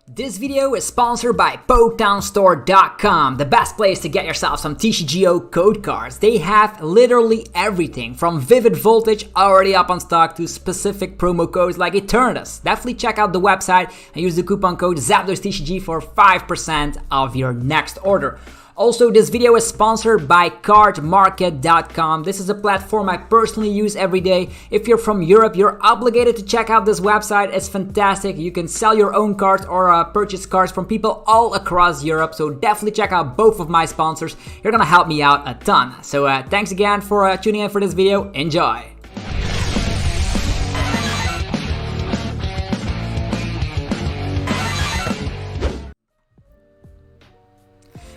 This video is sponsored by PoketownStore.com, the best place to get yourself some TCGO code cards. They have literally everything from Vivid Voltage already up on stock to specific promo codes like Eternatus. Definitely check out the website and use the coupon code ZapdosTCG for 5% of your next order. Also, this video is sponsored by cardmarket.com. This is a platform I personally use every day. If you're from Europe, you're obligated to check out this website. It's fantastic. You can sell your own cards or purchase cards from people all across Europe. So definitely check out both of my sponsors. You're gonna help me out a ton. So thanks again for tuning in for this video. Enjoy.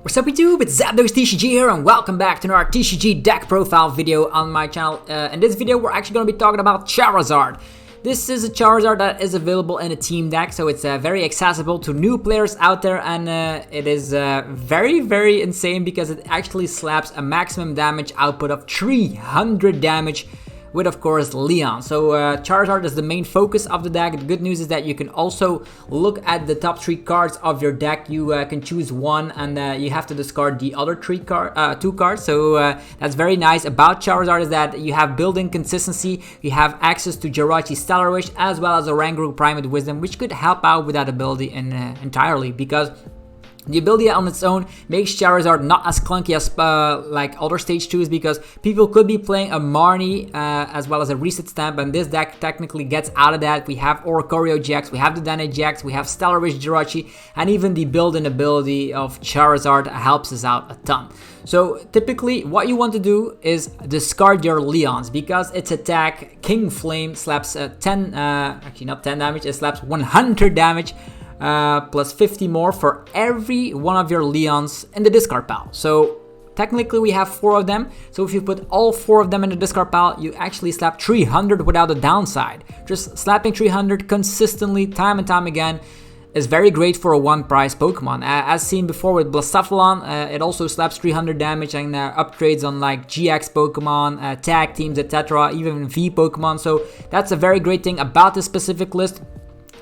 What's up YouTube, it's ZapdosTCG here and welcome back to another TCG deck profile video on my channel. In this video we're actually going to be talking about Charizard. This is a Charizard that is available in a team deck, so it's very accessible to new players out there, and it is very insane because it actually slaps a maximum damage output of 300 damage with, of course, Leon. So Charizard is the main focus of the deck. The good news is that you can also look at the top 3 cards of your deck. You can choose one and you have to discard the other 2 cards. So that's very nice about Charizard is that you have built-in consistency. You have access to Jirachi Stellar Wish as well as Oranguru Primate Wisdom, which could help out with that ability entirely, because the ability on its own makes Charizard not as clunky as like other stage 2s, because people could be playing a Marnie as well as a Reset Stamp, and this deck technically gets out of that. We have Oricorio GX, we have Dedenne GX, we have Stellar Wish Jirachi, and even the built-in ability of Charizard helps us out a ton. So typically what you want to do is discard your Leons, because its attack King Flame slaps actually not 10 damage, it slaps 100 damage. Plus 50 more for every one of your Leons in the discard pile. So technically we have 4 of them, so if you put all 4 of them in the discard pile, you actually slap 300 without a downside. Just slapping 300 consistently time and time again is very great for a one-price Pokemon. As seen before with Blacephalon, it also slaps 300 damage and upgrades on like GX Pokemon, tag teams, etc., even V Pokemon. So that's a very great thing about this specific list.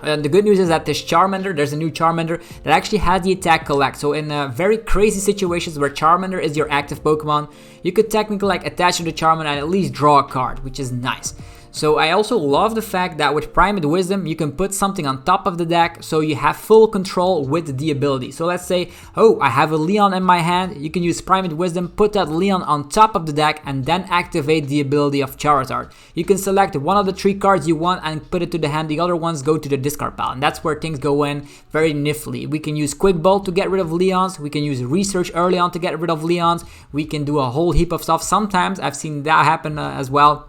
And the good news is that this Charmander, there's a new Charmander that actually has the attack collect. So in very crazy situations where Charmander is your active Pokemon, you could technically like attach to the Charmander and at least draw a card, which is nice. So I also love the fact that with Primate Wisdom, you can put something on top of the deck so you have full control with the ability. So let's say, oh, I have a Leon in my hand, you can use Primate Wisdom, put that Leon on top of the deck and then activate the ability of Charizard. You can select one of the 3 cards you want and put it to the hand, the other ones go to the discard pile, and that's where things go in very nifty. We can use Quick Ball to get rid of Leons, we can use Research early on to get rid of Leons, we can do a whole heap of stuff. Sometimes I've seen that happen as well.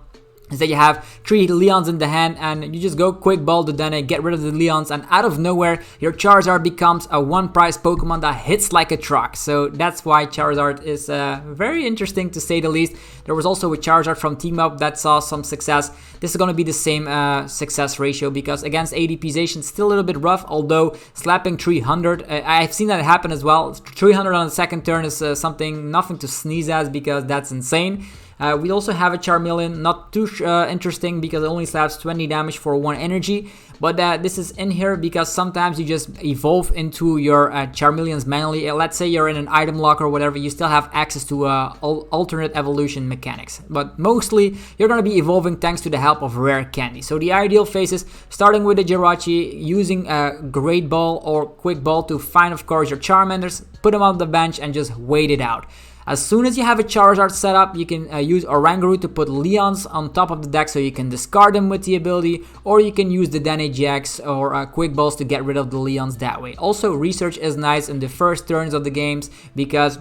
Is that you have 3 Leons in the hand and you just go Quick Ball to then get rid of the Leons, and out of nowhere your Charizard becomes a one-price Pokemon that hits like a truck. So that's why Charizard is very interesting to say the least. There was also a Charizard from Team Up that saw some success. This is going to be the same success ratio, because against ADPization it's still a little bit rough, although slapping 300, I've seen that happen as well. 300 on the second turn is nothing to sneeze at, because that's insane. We also have a Charmeleon, not too interesting because it only slaps 20 damage for 1 energy, but this is in here because sometimes you just evolve into your Charmeleons manually. Let's say you're in an item lock or whatever, you still have access to alternate evolution mechanics, but mostly you're going to be evolving thanks to the help of rare candy. So the ideal phase is starting with the Jirachi, using a Great Ball or Quick Ball to find, of course, your Charmanders, put them on the bench and just wait it out. As soon as you have a Charizard set up, you can use Oranguru to put Leons on top of the deck so you can discard them with the ability, or you can use the Dedenne GX or Quick Balls to get rid of the Leons that way. Also, Research is nice in the first turns of the games, because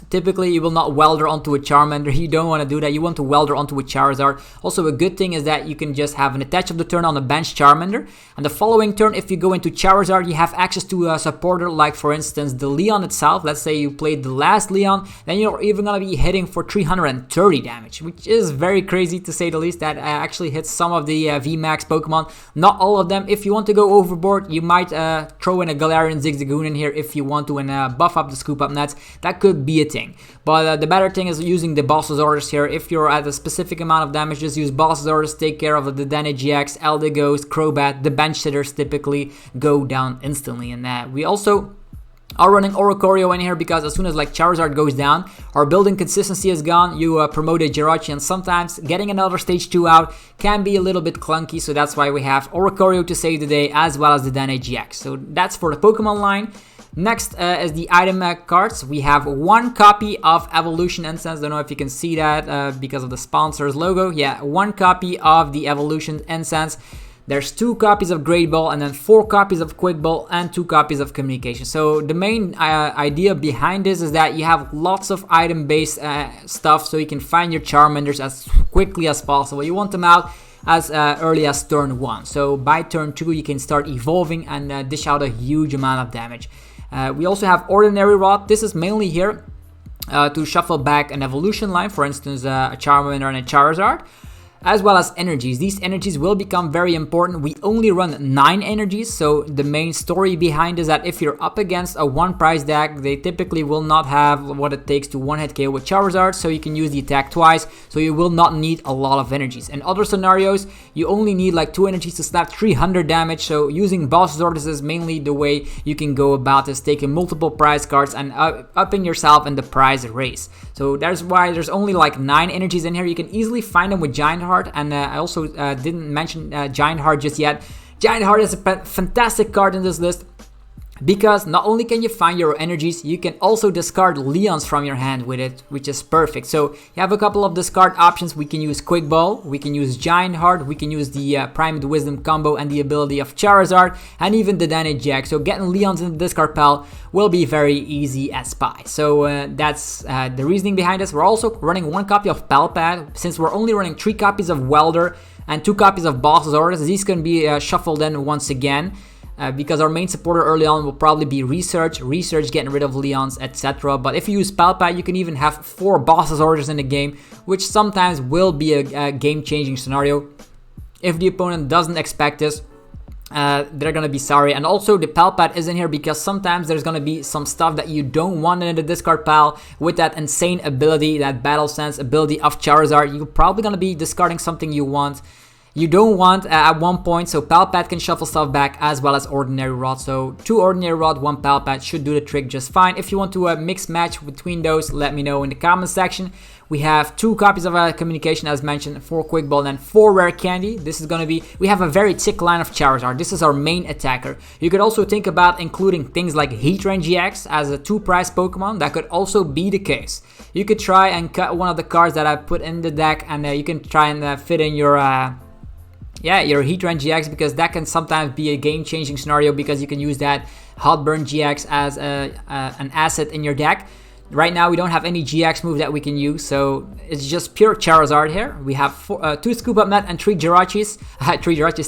typically you will not Welder onto a Charmander. You don't want to do that. You want to Welder onto a Charizard. Also, a good thing is that you can just have an attach of the turn on a bench Charmander, and the following turn, if you go into Charizard, you have access to a supporter, like for instance the Leon itself. Let's say you played the last Leon, then you're even going to be hitting for 330 damage, which is very crazy to say the least. That actually hits some of the VMAX Pokemon, not all of them. If you want to go overboard, you might throw in a Galarian Zigzagoon in here if you want to, and buff up the Scoop Up Nets. That could be a thing. thing. But the better thing is using the boss's orders here. If you're at a specific amount of damage, just use boss's orders, take care of the Dedenne GX, Eldegoss, Crobat. The bench sitters typically go down instantly. And we also are running Oricorio in here because as soon as like Charizard goes down, our building consistency is gone. You promote a Jirachi, and sometimes getting another stage 2 out can be a little bit clunky, so that's why we have Oricorio to save the day as well as the Dedenne GX. So that's for the Pokemon line. Next is the item cards. We have 1 copy of Evolution Incense. Don't know if you can see that because of the sponsor's logo. Yeah, 1 copy of the Evolution Incense. There's 2 copies of Great Ball, and then 4 copies of Quick Ball, and 2 copies of Communication. So the main idea behind this is that you have lots of item-based stuff, so you can find your Charmanders as quickly as possible. You want them out as early as turn 1. So by turn 2, you can start evolving and dish out a huge amount of damage. We also have Ordinary Rod. This is mainly here to shuffle back an evolution line, for instance, a Charmander and a Charizard, as well as energies. These energies will become very important. We only run 9 energies, so the main story behind is that if you're up against a 1 price deck, they typically will not have what it takes to 1-hit KO with Charizard, so you can use the attack twice, so you will not need a lot of energies. In other scenarios, you only need like 2 energies to slap 300 damage, so using boss's orders is mainly the way you can go about this, taking multiple prize cards and upping yourself in the prize race. So that's why there's only like 9 energies in here. You can easily find them with Giant Hearth. And I also didn't mention Giant Hearth just yet. Giant Hearth is a fantastic card in this list because not only can you find your energies, you can also discard Leons from your hand with it, which is perfect. So you have a couple of discard options. We can use Quick Ball, we can use Giant Hearth, we can use the Primed Wisdom combo and the ability of Charizard, and even the Dedenne GX. So getting Leons in the discard pile will be very easy as pie. So that's the reasoning behind this. We're also running 1 copy of Palpad. Since we're only running 3 copies of Welder and 2 copies of Boss's Orders, these can be shuffled in once again. Because our main supporter early on will probably be Research, getting rid of Leons, etc. But if you use Palpad, you can even have 4 Boss's Orders in the game, which sometimes will be a game-changing scenario. If the opponent doesn't expect this, they're gonna be sorry. And also the Palpad is in here because sometimes there's gonna be some stuff that you don't want in the discard pile with that insane ability, that Battle Sense ability of Charizard. You're probably gonna be discarding something you don't want at one point, so Palpad can shuffle stuff back as well as Ordinary Rod. So 2 Ordinary Rod, 1 Palpad should do the trick just fine. If you want to mix match between those, let me know in the comment section. We have 2 copies of Communication as mentioned, 4 Quick Ball, and 4 Rare Candy. This is gonna be, we have a very thick line of Charizard. This is our main attacker. You could also think about including things like Heatran GX as a 2 prize Pokemon. That could also be the case. You could try and cut one of the cards that I put in the deck, and you can try and fit in your your Heatran GX, because that can sometimes be a game-changing scenario because you can use that Hot Burn GX as an asset in your deck. Right now we don't have any GX move that we can use, so it's just pure Charizard here. We have 2 Scoop Up Net and 3 Jirachis,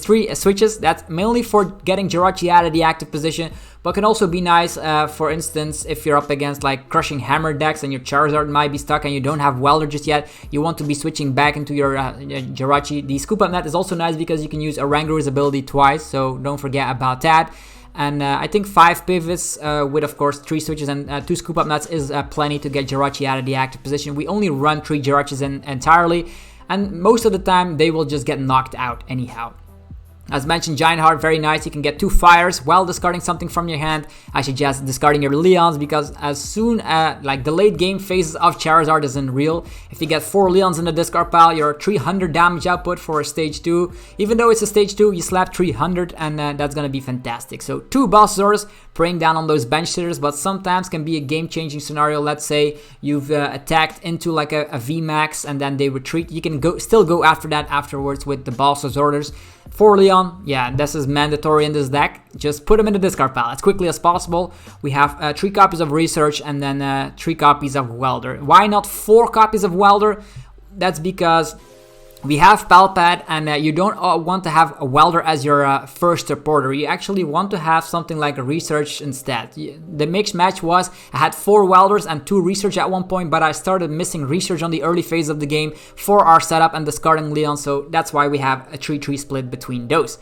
3 switches. That's mainly for getting Jirachi out of the active position, but can also be nice, for instance, if you're up against like Crushing Hammer decks and your Charizard might be stuck and you don't have Welder just yet, you want to be switching back into your Jirachi. The Scoop Up Net is also nice because you can use Oranguru's ability twice, so don't forget about that. And I think 5 pivots with, of course, 3 switches and 2 Scoop Up Nuts is plenty to get Jirachi out of the active position. We only run 3 Jirachis entirely, and most of the time they will just get knocked out anyhow. As mentioned, Giant Hearth, very nice. You can get 2 fires while discarding something from your hand. I suggest discarding your Leons because as soon like the late game phases of Charizard isn't real. If you get 4 Leons in the discard pile, you're 300 damage output for a stage 2. Even though it's a stage 2, you slap 300 and that's gonna be fantastic. So 2 Boss Orders, preying down on those bench sitters, but sometimes can be a game-changing scenario. Let's say you've attacked into like a VMAX and then they retreat. You can still go after that afterwards with the Boss Orders. For Leon, yeah, this is mandatory in this deck. Just put them in the discard pile as quickly as possible. We have 3 copies of Research and then 3 copies of Welder. Why not 4 copies of Welder? That's because we have Palpad and you don't want to have a Welder as your first supporter. You actually want to have something like a Research instead. The mixed match was I had 4 Welders and 2 Research at one point, but I started missing Research on the early phase of the game for our setup and discarding Leon, so that's why we have a 3-3 split between those.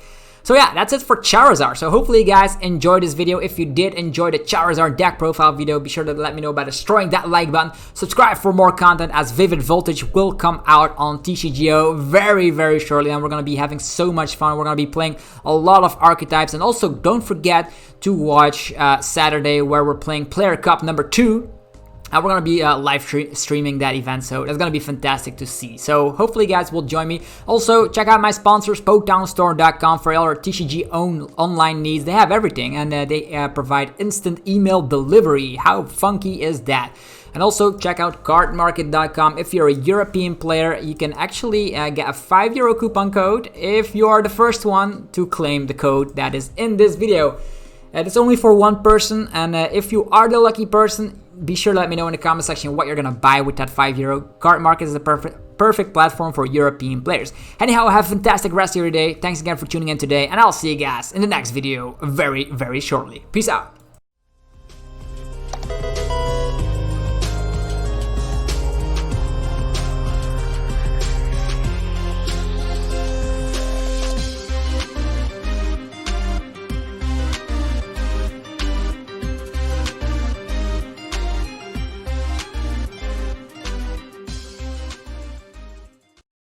So yeah, that's it for Charizard. So hopefully you guys enjoyed this video. If you did enjoy the Charizard deck profile video, be sure to let me know by destroying that like button. Subscribe for more content, as Vivid Voltage will come out on TCGO very, very shortly, and we're going to be having so much fun. We're going to be playing a lot of archetypes, and also don't forget to watch Saturday, where we're playing Player Cup number 2. And we're going to be live streaming that event, so that's going to be fantastic to see. So hopefully you guys will join me. Also, check out my sponsors, PokedownStore.com, for all our TCG online needs. They have everything, and they provide instant email delivery. How funky is that? And also check out cardmarket.com. If you're a European player, you can actually get a €5 coupon code if you are the first one to claim the code that is in this video. It's only for one person, and if you are the lucky person, be sure to let me know in the comment section what you're gonna buy with that €5. Card Market is the perfect platform for European players. Anyhow, have a fantastic rest of your day. Thanks again for tuning in today, and I'll see you guys in the next video very, very shortly. Peace out.